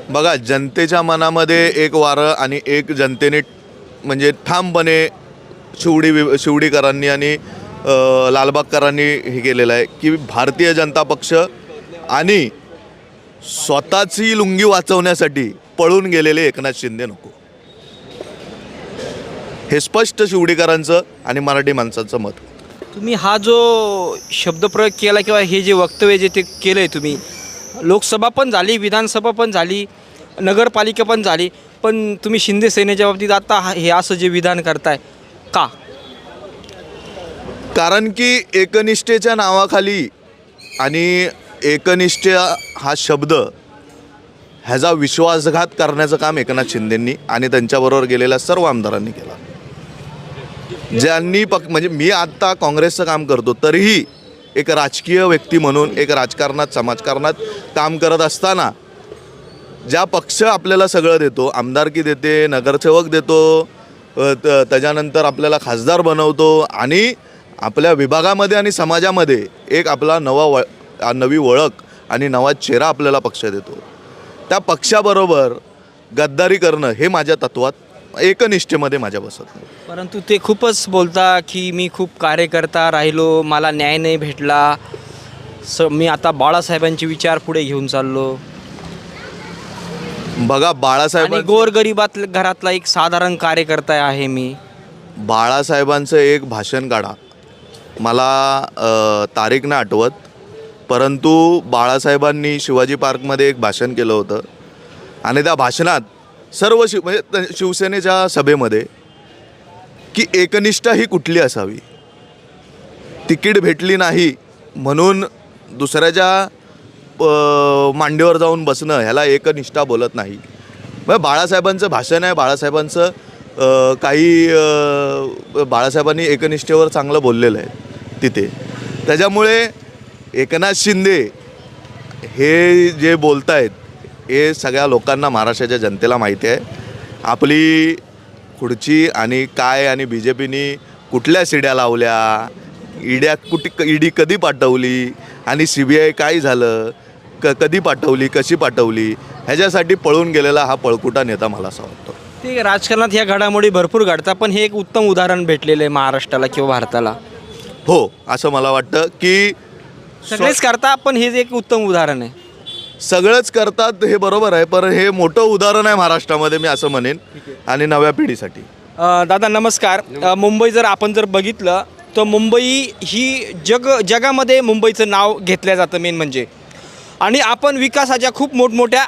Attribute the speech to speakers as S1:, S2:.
S1: बघा, जनतेच्या मनामध्ये एक वारं आणि एक जनतेने म्हणजे ठामपणे शिवडीकरांनी आणि लालबागकरांनी हे केलेलं आहे की भारतीय जनता पक्ष आणि स्वतःची लुंगी वाचवण्यासाठी पळून गेलेले एकनाथ शिंदे नको. हे स्पष्ट शिवडीकरांचं आणि मराठी माणसांचं मत.
S2: तुम्ही हा जो शब्दप्रयोग केला किंवा हे जे वक्तव्य जे ते केलं आहे तुम्ही, लोकसभा पण झाली, विधानसभा पण झाली, नगरपालिका पण झाली, पण तुम्ही शिंदे सेनेच्या बाबतीत आता हे असं जे विधान करताय का?
S1: कारण की एकनिष्ठेच्या नावाखाली आणि एकनिष्ठा हा शब्द ह्याचा विश्वासघात करण्याचं काम एकनाथ शिंदेंनी आणि त्यांच्याबरोबर गेलेल्या सर्व आमदारांनी केला. ज्यांनी म्हणजे मी आत्ता काँग्रेसचं काम करतो तरीही एक राजकीय व्यक्ती म्हणून एक राजकारणात समाजकारणात काम करत असताना ज्या पक्ष आपल्याला सगळं देतो, आमदारकी देते, नगरसेवक देतो, त्याच्यानंतर आपल्याला खासदार बनवतो आणि आपल्या विभागामध्ये आणि समाजामध्ये एक आपला नवी ओळख आणि नवा चेहरा आपल्याला पक्ष देतो, त्या पक्षाबरोबर गद्दारी करणं हे माझ्या तत्वात एकनिष्ठेमध्ये माझ्या बसत नाही.
S2: परंतु ते खूपच बोलता की मी खूप कार्यकर्ता राहिलो, मला न्याय नाही भेटला, मी आता बाळासाहेबांचे विचार पुढे घेऊन चाललो.
S1: बघा, बाळासाहेब
S2: गोरगरिबात घरातला एक साधारण कार्यकर्ता आहे मी.
S1: बाळासाहेबांचं एक भाषण काढा, मला तारीख नाही आठवत, परंतु बाळासाहेबांनी शिवाजी पार्कमध्ये एक भाषण केलं होतं आणि त्या भाषणात सर्व म्हणजे शिवसेनेच्या सभेमध्ये की एकनिष्ठा ही कुठली असावी, तिकीट भेटली नाही म्हणून दुसऱ्याच्या मांडीवर जाऊन बसणं ह्याला एकनिष्ठा बोलत नाही. मग बाळासाहेबांचं भाषण आहे, बाळासाहेबांचं बाळासाहेबांनी एकनिष्ठेवर चांगलं बोललेलं आहे तिथे. त्याच्यामुळे एकनाथ शिंदे हे जे बोलत आहेत हे सगळ्या लोकांना, महाराष्ट्राच्या जनतेला माहिती आहे. आपली खुर्ची आणि काय आणि बी जे पीनी कुठल्या शिड्या लावल्या, ईडी कधी पाठवली आणि CBI काय झालं, कधी पाठवली, कशी पाठवली, ह्याच्यासाठी पळून गेलेला हा पळकुटा नेता मला असं वाटतं.
S2: ते राजकारणात ह्या घडामोडी भरपूर घडतात, पण हे एक उत्तम उदाहरण भेटलेलं आहे महाराष्ट्राला किंवा भारताला.
S1: हो, असं मला वाटतं की
S2: सगळेच करता, पण हे एक उत्तम उदाहरण आहे.
S1: सगळंच करतात हे बरोबर आहे, पण हे मोठं उदाहरण आहे महाराष्ट्रामध्ये, मी असं म्हणेन, आणि नव्या पिढीसाठी.
S2: दादा नमस्कार. मुंबई जर आपण बघितलं तर मुंबई ही जगामध्ये मुंबईचं नाव घेतलं जातं मेन म्हणजे, आणि आपण विकासाच्या खूप मोठमोठ्या